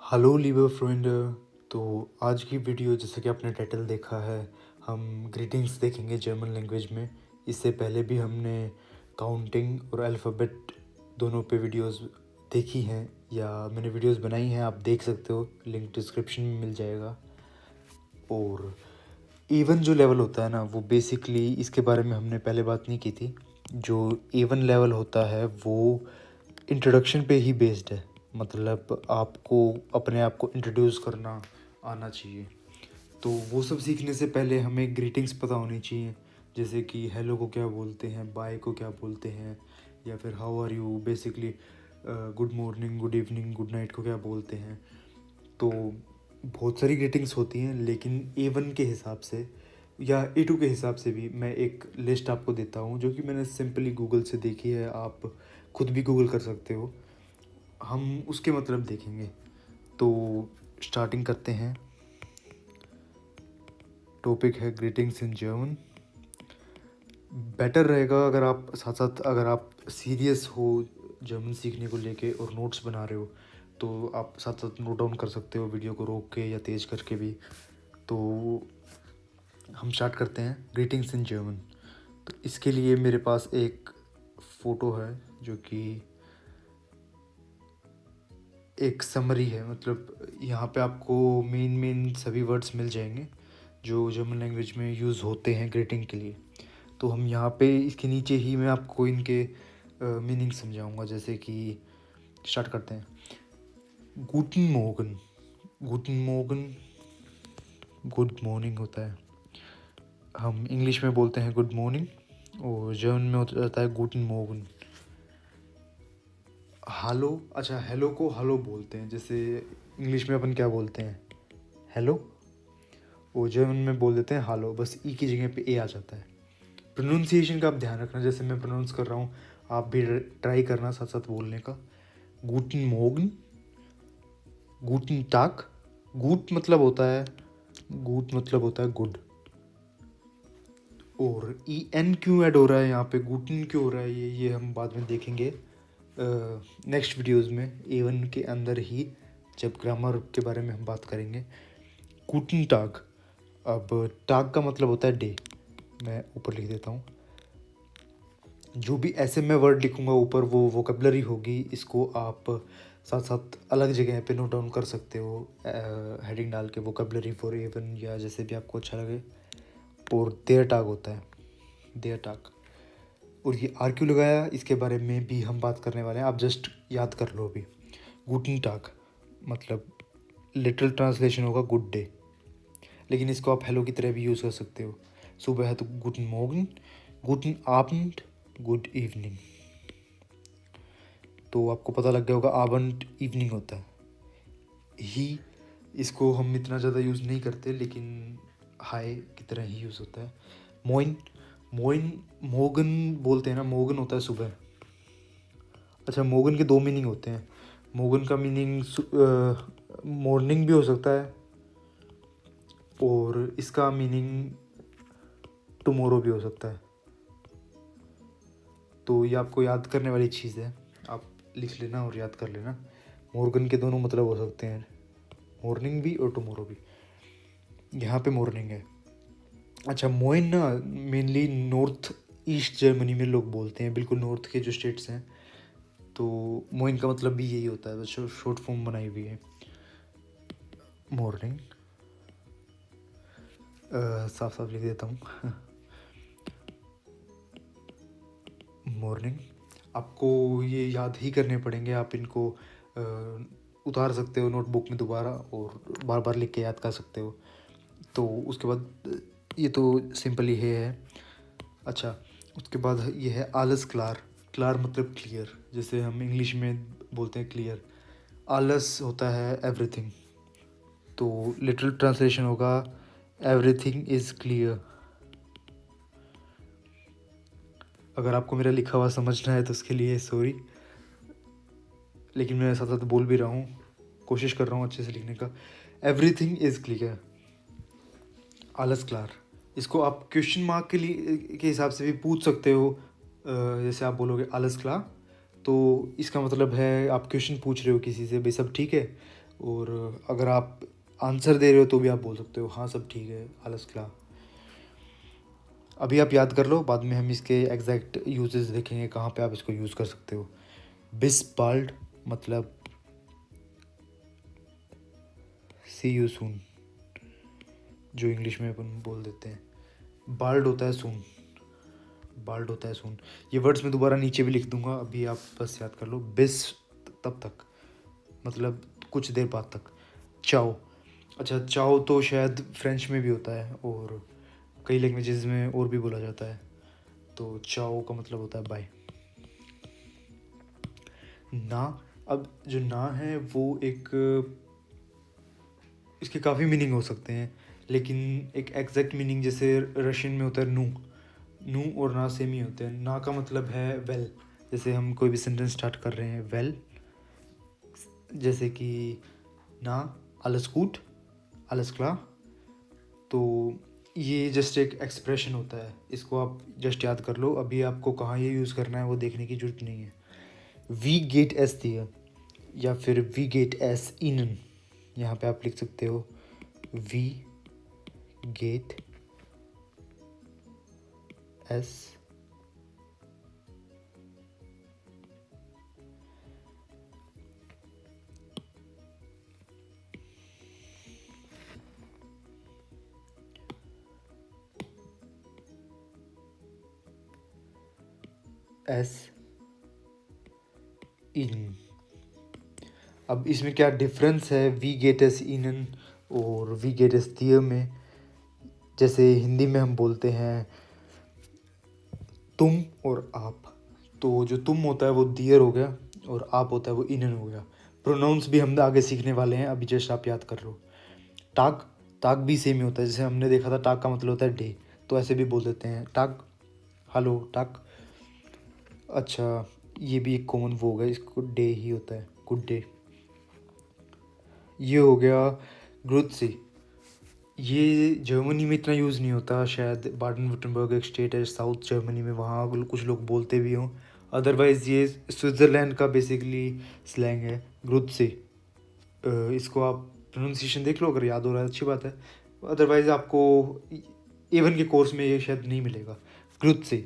Hello लीबर friend. तो आज की वीडियो जैसे कि आपने टाइटल देखा है, हम ग्रीटिंग्स देखेंगे जर्मन लैंग्वेज में। इससे पहले भी हमने काउंटिंग और अल्फ़ाबेट दोनों पे वीडियोस देखी हैं या मैंने वीडियोस बनाई हैं, आप देख सकते हो, लिंक डिस्क्रिप्शन में मिल जाएगा। और A1 जो लेवल होता है ना, वो बेसिकली इसके बारे में हमने पहले बात नहीं की थी। जो A1 लेवल होता है वो इंट्रोडक्शन पे ही बेस्ड है, मतलब आपको अपने आप को इंट्रोड्यूस करना आना चाहिए। तो वो सब सीखने से पहले हमें ग्रीटिंग्स पता होनी चाहिए, जैसे कि हेलो को क्या बोलते हैं, बाय को क्या बोलते हैं, या फिर how are you, basically good morning, good evening, good night को क्या बोलते हैं। तो बहुत सारी ग्रीटिंग्स होती हैं, लेकिन A1 के हिसाब से या A2 के हिसाब से भी मैं एक लिस्ट आपको देता हूँ जो कि मैंने सिंपली गूगल से देखी है। आप खुद भी गूगल कर सकते हो, हम उसके मतलब देखेंगे। तो स्टार्टिंग करते हैं। टॉपिक है ग्रीटिंग्स इन जर्मन। बेटर रहेगा अगर आप साथ साथ, अगर आप सीरियस हो जर्मन सीखने को लेके और नोट्स बना रहे हो, तो आप साथ साथ नोट डाउन कर सकते हो, वीडियो को रोक के या तेज़ करके भी। तो हम स्टार्ट करते हैं ग्रीटिंग्स इन जर्मन। तो इसके लिए मेरे पास एक फ़ोटो है जो कि एक समरी है, मतलब यहाँ पे आपको मेन सभी वर्ड्स मिल जाएंगे जो जर्मन लैंग्वेज में यूज़ होते हैं ग्रीटिंग के लिए। तो हम यहाँ पे इसके नीचे ही मैं आपको इनके मीनिंग समझाऊंगा। जैसे कि स्टार्ट करते हैं। गूटन मॉर्गन। गूटन मॉर्गन गुड मॉर्निंग होता है, हम इंग्लिश में बोलते हैं गुड मॉर्निंग, और जर्मन में होता है गूटन मॉर्गन। हालो, अच्छा हेलो को हालो बोलते हैं, जैसे इंग्लिश में अपन क्या बोलते हैं, हेलो, वो जर्मन में बोल देते हैं हालो, बस ई की जगह पे ए आ जाता है। प्रोनाउंसिएशन का आप ध्यान रखना, जैसे मैं प्रोनाउंस कर रहा हूँ आप भी ट्राई करना साथ साथ बोलने का। गूटन मॉर्गन, गूटन टाग। गूट मतलब होता है, गूट मतलब होता है गुड, और ई एन क्यों ऐड हो रहा है यहाँ पे, गूटन क्यों हो रहा है, ये हम बाद में देखेंगे नेक्स्ट वीडियोस में, A1 के अंदर ही, जब ग्रामर के बारे में हम बात करेंगे। गूटन टाग। अब टाग का मतलब होता है डे, मैं ऊपर लिख देता हूँ। जो भी ऐसे मैं वर्ड लिखूँगा ऊपर वो वोकेबलरी होगी, इसको आप साथ साथ अलग जगह पे नोट डाउन कर सकते हो, हेडिंग डाल के वोकेबलरी फॉर A1 या जैसे भी आपको अच्छा लगे। और देयर टाग होता है, देयर टाग। और ये आर क्यों लगाया, इसके बारे में भी हम बात करने वाले हैं, आप जस्ट याद कर लो अभी। गूटन टाग मतलब लिटरल ट्रांसलेशन होगा गुड डे, लेकिन इसको आप हेलो की तरह भी यूज़ कर सकते हो। सुबह है तो गुटन मॉर्गन, गुटन आबंड, गुड इवनिंग। तो आपको पता लग गया होगा आबंड इवनिंग होता है ही, इसको हम इतना ज़्यादा यूज़ नहीं करते, लेकिन हाय की तरह ही यूज़ होता है। मोइन, मोइन मोगन बोलते हैं ना, मोगन होता है सुबह। अच्छा, मोगन के दो मीनिंग होते हैं। मोगन का मीनिंग मॉर्निंग भी हो सकता है, और इसका मीनिंग टुमारो भी हो सकता है। तो ये आपको याद करने वाली चीज़ है, आप लिख लेना और याद कर लेना। मॉर्गन के दोनों मतलब हो सकते हैं, मॉर्निंग भी और टुमारो भी। यहाँ पे मॉर्निंग है। अच्छा, मोइन ना मेनली नॉर्थ ईस्ट जर्मनी में लोग बोलते हैं, बिल्कुल नॉर्थ के जो स्टेट्स हैं। तो मोइन का मतलब भी यही होता है, बस शॉर्ट फॉर्म बनाई हुई है मॉर्निंग। साफ साफ लिख देता हूँ मॉर्निंग। आपको ये याद ही करने पड़ेंगे, आप इनको उतार सकते हो नोटबुक में दोबारा और बार बार लिख के याद कर सकते हो। तो उसके बाद ये तो सिंपल ही है। अच्छा, उसके बाद ये है आलस क्लार। क्लार मतलब क्लियर, जैसे हम इंग्लिश में बोलते हैं क्लियर। आलस होता है एवरीथिंग, तो लिटरल ट्रांसलेशन होगा एवरीथिंग इज़ क्लियर। अगर आपको मेरा लिखा हुआ समझना है तो उसके लिए सॉरी, लेकिन मैं साथ साथ बोल भी रहा हूँ, कोशिश कर रहा हूँ अच्छे से लिखने का। एवरीथिंग इज़ क्लियर, आलस क्लार। इसको आप क्वेश्चन मार्क के लिए के हिसाब से भी पूछ सकते हो। जैसे आप बोलोगे आलस क्लार, तो इसका मतलब है आप क्वेश्चन पूछ रहे हो किसी से, भाई सब ठीक है। और अगर आप आंसर दे रहे हो तो भी आप बोल सकते हो हाँ सब ठीक है, alles klar। अभी आप याद कर लो, बाद में हम इसके एग्जैक्ट यूजेस देखेंगे कहाँ पे आप इसको यूज़ कर सकते हो। बिस बाल्ड मतलब सी यू सून, जो इंग्लिश में अपन बोल देते हैं। बाल्ड होता है सून, बाल्ड होता है सून। ये वर्ड्स मैं दोबारा नीचे भी लिख दूंगा, अभी आप बस याद कर लो। बिस तब तक मतलब कुछ देर बाद तक। चाओ, अच्छा चाओ तो शायद फ्रेंच में भी होता है और कई लैंग्वेजेस में और भी बोला जाता है। तो चाओ का मतलब होता है बाय। ना, अब जो ना है वो एक, इसके काफ़ी मीनिंग हो सकते हैं, लेकिन एक एग्जैक्ट मीनिंग जैसे रशियन में होता है नू, नू और ना सेम ही होते हैं। ना का मतलब है वेल, जैसे हम कोई भी सेंटेंस स्टार्ट कर रहे हैं वेल, जैसे कि ना alles gut, alles klar। तो ये जस्ट एक एक्सप्रेशन होता है, इसको आप जस्ट याद कर लो। अभी आपको कहाँ ये यूज़ करना है वो देखने की ज़रूरत नहीं है। वी गेट एस दिया या फिर वी गेट एस इनन, यहाँ पे आप लिख सकते हो वी गेट एस एस इन। अब इसमें क्या डिफरेंस है वी गेट एस इनन और वी गेट एस दियर में? जैसे हिंदी में हम बोलते हैं तुम और आप, तो जो तुम होता है वो दियर हो गया और आप होता है वो इनन हो गया। प्रोनाउंस भी हम आगे सीखने वाले हैं, अभी जस्ट आप याद कर लो। टाक, टाक भी सेम ही होता है, जैसे हमने देखा था टाक का मतलब होता है डे, तो ऐसे भी बोल देते हैं टाक, हेलो टाक। अच्छा ये भी एक कॉमन वो हो गया, इसको डे ही होता है, गुड डे। ये हो गया ग्रुत्सी, ये जर्मनी में इतना यूज़ नहीं होता, शायद बाडन वुर्टनबर्ग एक स्टेट है साउथ जर्मनी में, वहाँ कुछ लोग बोलते भी हों। अदरवाइज़ ये स्विट्ज़रलैंड का बेसिकली स्लैंग है ग्रुत्सी। इसको आप प्रोनाउंसिएशन देख लो, अगर याद हो रहा है अच्छी बात है, अदरवाइज़ आपको एवन के कोर्स में ये शायद नहीं मिलेगा। ग्रुत्सी,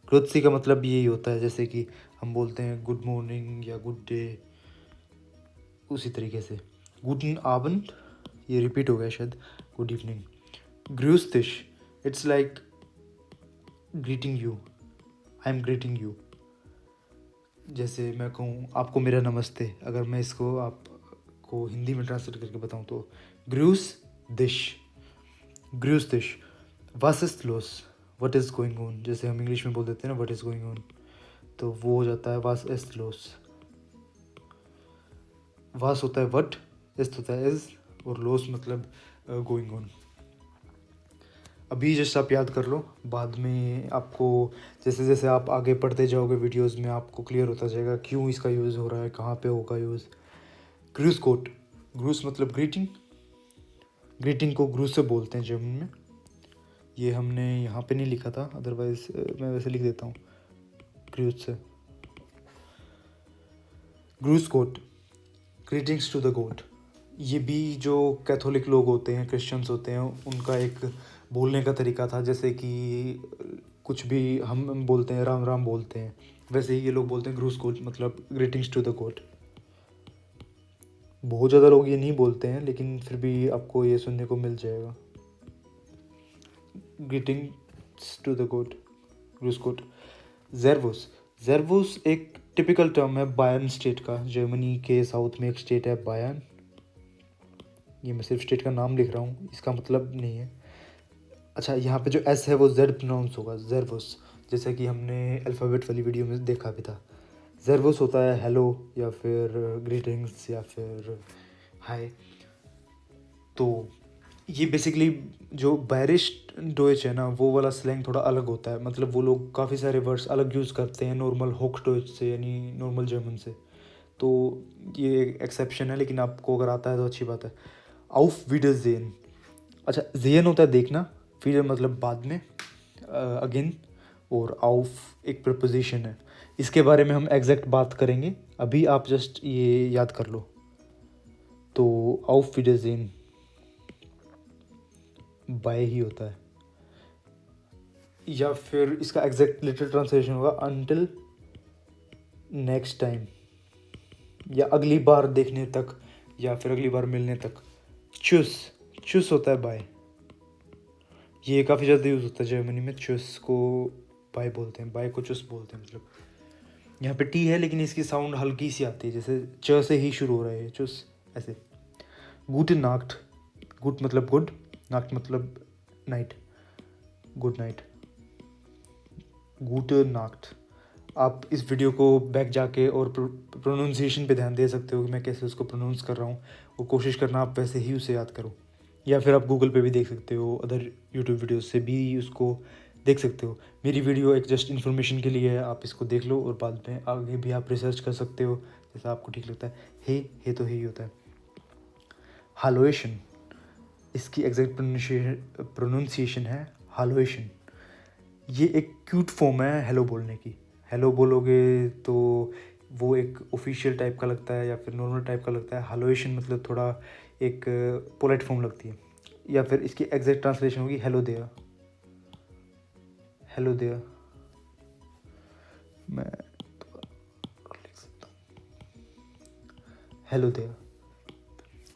ग्रुत्सी का मतलब यही होता है, जैसे कि हम बोलते हैं गुड मॉर्निंग या गुड डे, उसी तरीके से। गुडन आबंड, ये रिपीट हो गया शायद, गुड इवनिंग। ग्रूस दिश, it's like greeting you, I am greeting you. जैसे मैं कहूँ आपको मेरा नमस्ते, अगर मैं इसको आपको हिंदी में ट्रांसलेट करके बताऊँ तो ग्रूस दिश, ग्रूस दिश। वस is loss, what is going on, जैसे हम इंग्लिश में बोल देते हैं ना वट इज़ गोइंग ऑन, तो वो हो जाता है वस इज लोस। वास होता है वट, इस्ट होता है इज, और लोस मतलब गोइंग ऑन। अभी जस्ट आप याद कर लो, बाद में आपको जैसे जैसे आप आगे पढ़ते जाओगे वीडियोस में आपको क्लियर होता जाएगा क्यों इसका यूज़ हो रहा है, कहाँ पे होगा यूज़। ग्रूस कोट, ग्रूस मतलब ग्रीटिंग, ग्रीटिंग को ग्रूस से बोलते हैं जर्मन में। ये हमने यहाँ पे नहीं लिखा था, अदरवाइज मैं वैसे लिख देता हूँ ग्रूस से। ग्रूस कोट, ग्रीटिंग्स टू द गॉड। ये भी जो कैथोलिक लोग होते हैं, क्रिश्चियंस होते हैं, उनका एक बोलने का तरीका था, जैसे कि कुछ भी हम बोलते हैं राम राम बोलते हैं, वैसे ही ये लोग बोलते हैं ग्रूस कोट मतलब ग्रीटिंग्स टू द गॉड। बहुत ज़्यादा लोग ये नहीं बोलते हैं, लेकिन फिर भी आपको ये सुनने को मिल जाएगा, ग्रीटिंग्स टू द गॉड, ग्रूस कोट। जेरवुस, जेरवुस एक टिपिकल टर्म है बायर्न स्टेट का, जर्मनी के साउथ में एक स्टेट है बायर्न। ये मैं सिर्फ स्टेट का नाम लिख रहा हूँ, इसका मतलब नहीं है। अच्छा यहाँ पे जो एस है वो जेड प्रोनाउंस होगा, जेरवस, जैसे कि हमने अल्फ़ाबेट वाली वीडियो में देखा भी था। जेरवस होता है हेलो या फिर ग्रीटिंग्स या फिर हाय। तो ये बेसिकली जो बैरिश डोइच है ना, वो वाला स्लैंग थोड़ा अलग होता है, मतलब वो लोग काफ़ी सारे वर्ड्स अलग यूज़ करते हैं नॉर्मल होक डोइच से, यानी नॉर्मल जर्मन से। तो ये एक एक्सेप्शन है, लेकिन आपको अगर आता है तो अच्छी बात है। आउफ विडरजेन, अच्छा जेन होता है देखना, फिर मतलब बाद में अगेन, और आउफ एक प्रपोजिशन है, इसके बारे में हम एग्जैक्ट बात करेंगे, अभी आप जस्ट ये याद कर लो। तो auf Wiedersehen बाय ही होता है, या फिर इसका एग्जैक्ट लिटरल ट्रांसलेशन होगा अंटिल नेक्स्ट टाइम, या अगली बार देखने तक, या फिर अगली बार मिलने तक। चुस, चुस होता है बाय। ये काफ़ी ज़्यादा यूज़ होता है जर्मनी में, चुस को बाय बोलते हैं, बाय को चुस बोलते हैं। मतलब यहाँ पे टी है लेकिन इसकी साउंड हल्की सी आती है, जैसे च से ही शुरू हो रहा है चुस, ऐसे। गुड नाक्ट, गुड मतलब गुड, नाक्ट मतलब नाइट, गुड नाइट, गुड नाक्ट। आप इस वीडियो को बैक जाके और प्रोनाउंसिएशन पे ध्यान दे सकते हो कि मैं कैसे उसको प्रोनाउंस कर रहा हूँ, वो कोशिश करना आप वैसे ही उसे याद करो। या फिर आप गूगल पे भी देख सकते हो, अदर यूट्यूब वीडियोस से भी उसको देख सकते हो। मेरी वीडियो एक जस्ट इन्फॉर्मेशन के लिए है, आप इसको देख लो और बाद में आगे भी आप रिसर्च कर सकते हो जैसा आपको ठीक लगता है। हे तो ही होता है। हालोएशन, इसकी एग्जैक्ट प्रोनाउंसिएशन है हालोएशन। ये एक क्यूट फॉर्म है हेलो बोलने की। हेलो बोलोगे तो वो एक ऑफिशियल टाइप का लगता है या फिर नॉर्मल टाइप का लगता है। हालोएशन मतलब थोड़ा एक पोलाइट फॉर्म लगती है, या फिर इसकी एग्जैक्ट ट्रांसलेशन होगी हेलो देयर, हेलो देयर। मैं लिख सकता हूँ हेलो देयर।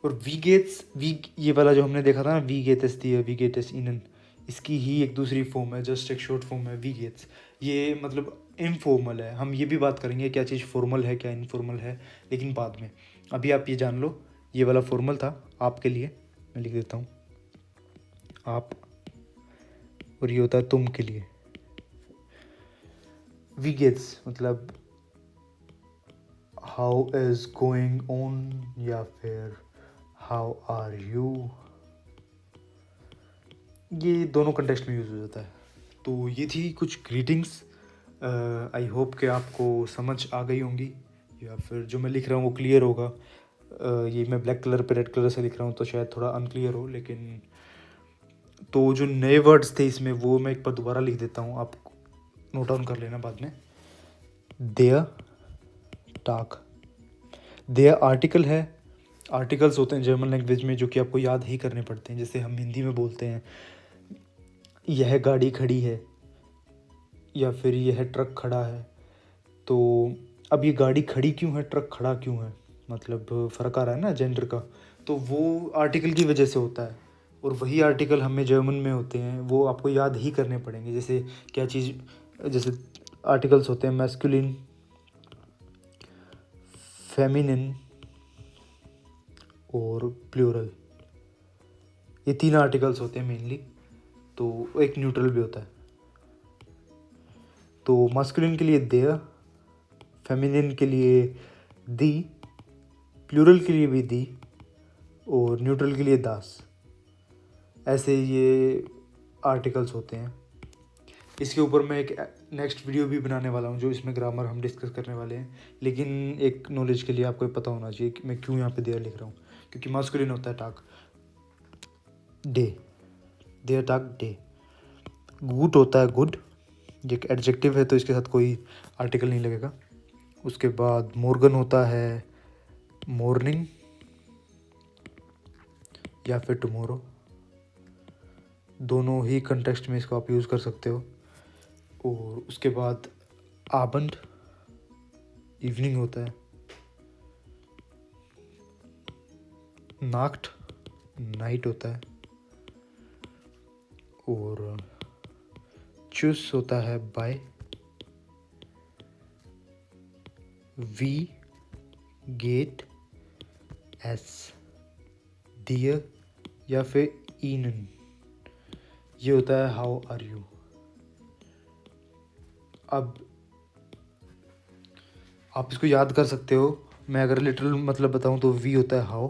और वी गेट्स, वी ये वाला जो हमने देखा था ना, वी गेट्स दिया, वी गेट्स इनन, इसकी ही एक दूसरी फॉर्म है, जस्ट एक शॉर्ट फॉर्म है वी गेट्स। ये मतलब इनफॉर्मल है। हम ये भी बात करेंगे क्या चीज़ फॉर्मल है क्या इनफॉर्मल है, लेकिन बाद में। अभी आप ये जान लो, ये वाला फॉर्मल था आपके लिए, मैं लिख देता हूँ आप, और ये होता है तुम के लिए। वी गेट्स मतलब हाउ इज़ गोइंग ऑन, या फिर हाउ आर यू, ये दोनों कंटेक्स्ट में यूज़ हो जाता है। तो ये थी कुछ ग्रीटिंग्स। आई होप कि आपको समझ आ गई होंगी, या फिर जो मैं लिख रहा हूँ वो क्लियर होगा। ये मैं ब्लैक कलर पे रेड कलर से लिख रहा हूँ तो शायद थोड़ा अनक्लियर हो, लेकिन तो जो नए वर्ड्स थे इसमें वो मैं एक बार दोबारा लिख देता हूँ, आप नोट डाउन कर लेना बाद में। देयर टाक, देयर आर्टिकल है। आर्टिकल्स होते हैं जर्मन लैंग्वेज में जो कि आपको याद ही करने पड़ते हैं, जैसे हम हिंदी में बोलते हैं यह गाड़ी खड़ी है, या फिर यह ट्रक खड़ा है। तो अब ये गाड़ी खड़ी क्यों है, ट्रक खड़ा क्यों है, मतलब फ़र्क आ रहा है ना जेंडर का, तो वो आर्टिकल की वजह से होता है। और वही आर्टिकल हमें जर्मन में होते हैं, वो आपको याद ही करने पड़ेंगे। जैसे क्या चीज़, जैसे आर्टिकल्स होते हैं मैस्कुलिन, फेमिनिन और प्लूरल, ये 3 आर्टिकल्स होते हैं मेनली। तो एक न्यूट्रल भी होता है। तो मास्कुलिन के लिए देयर, फेमिनिन के लिए दी, प्लूरल के लिए भी दी, और न्यूट्रल के लिए दास। ऐसे ये आर्टिकल्स होते हैं। इसके ऊपर मैं एक नेक्स्ट वीडियो भी बनाने वाला हूँ जो इसमें ग्रामर हम डिस्कस करने वाले हैं। लेकिन एक नॉलेज के लिए आपको पता होना चाहिए कि मैं क्यों यहाँ पे देयर लिख रहा हूँ, क्योंकि मास्कुलिन होता है टाक, डे, देयर टाक डे। गुड होता है गुड, ये एक एडजेक्टिव है तो इसके साथ कोई आर्टिकल नहीं लगेगा। उसके बाद मॉर्गन होता है मॉर्निंग या फिर टुमारो, दोनों ही कंटेक्स्ट में इसको आप यूज़ कर सकते हो। और उसके बाद आबंड इवनिंग होता है, नाक्ट नाइट होता है, और चुस होता है बाय, वी गेट एस डियर, या फिर ईनन, ये होता है हाउ आर यू। अब आप इसको याद कर सकते हो। मैं अगर लिटरल मतलब बताऊं तो वी होता है हाउ,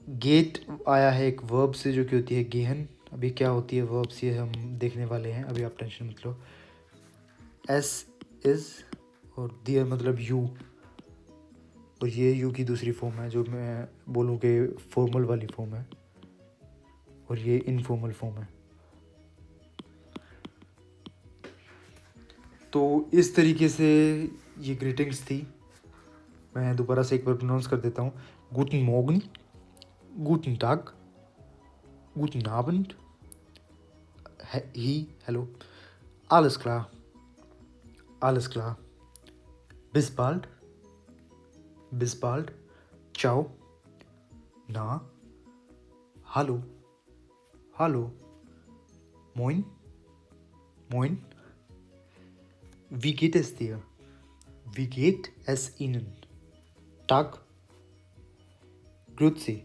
गेट आया है एक वर्ब से जो कि होती है गेहन। अभी क्या होती है वर्ब्स ये हम देखने वाले हैं, अभी आप टेंशन मत लो। एस इज़, और दियर मतलब यू, और ये यू की दूसरी फॉर्म है जो मैं बोलूँ कि फॉर्मल वाली फॉर्म है, और ये इनफॉर्मल फॉर्म है। तो इस तरीके से ये ग्रीटिंग्स थी। मैं दोबारा से एक बार प्रोनाउंस कर देता हूँ। गूटन Morgan, गूटन टाग, गूटन आबंड, he, hello, alles klar, alles klar, bis bald, bis bald, ciao, na, hallo, hallo, moin, moin, wie geht es dir? Wie geht es Ihnen? Tag, grüezi,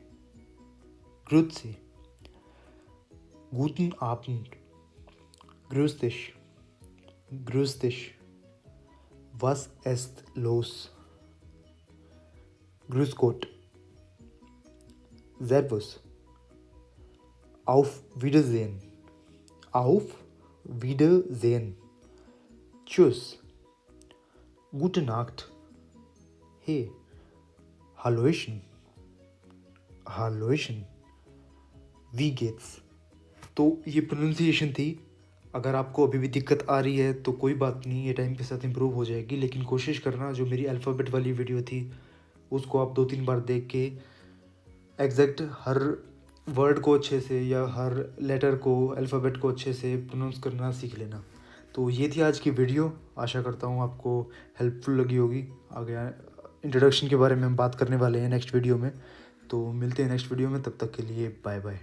grüezi, guten Abend, grüß dich, grüß dich, was ist los? Grüß Gott, Servus, auf Wiedersehen, auf Wiedersehen, tschüss, gute Nacht, hey, Hallöchen, Hallöchen, wie geht's? तो ये pronunciation थी। अगर आपको अभी भी दिक्कत आ रही है तो कोई बात नहीं, ये टाइम के साथ इम्प्रूव हो जाएगी, लेकिन कोशिश करना जो मेरी अल्फ़ाबेट वाली वीडियो थी उसको आप 2-3 बार देख के एग्जैक्ट हर वर्ड को अच्छे से या हर लेटर को, अल्फ़ाबेट को अच्छे से प्रोनाउंस करना सीख लेना। तो ये थी आज की वीडियो। आशा करता हूँ आपको हेल्पफुल लगी होगी। आगे इंट्रोडक्शन के बारे में हम बात करने वाले हैं नेक्स्ट वीडियो में। तो मिलते हैं नेक्स्ट वीडियो में, तब तक के लिए बाय बाय।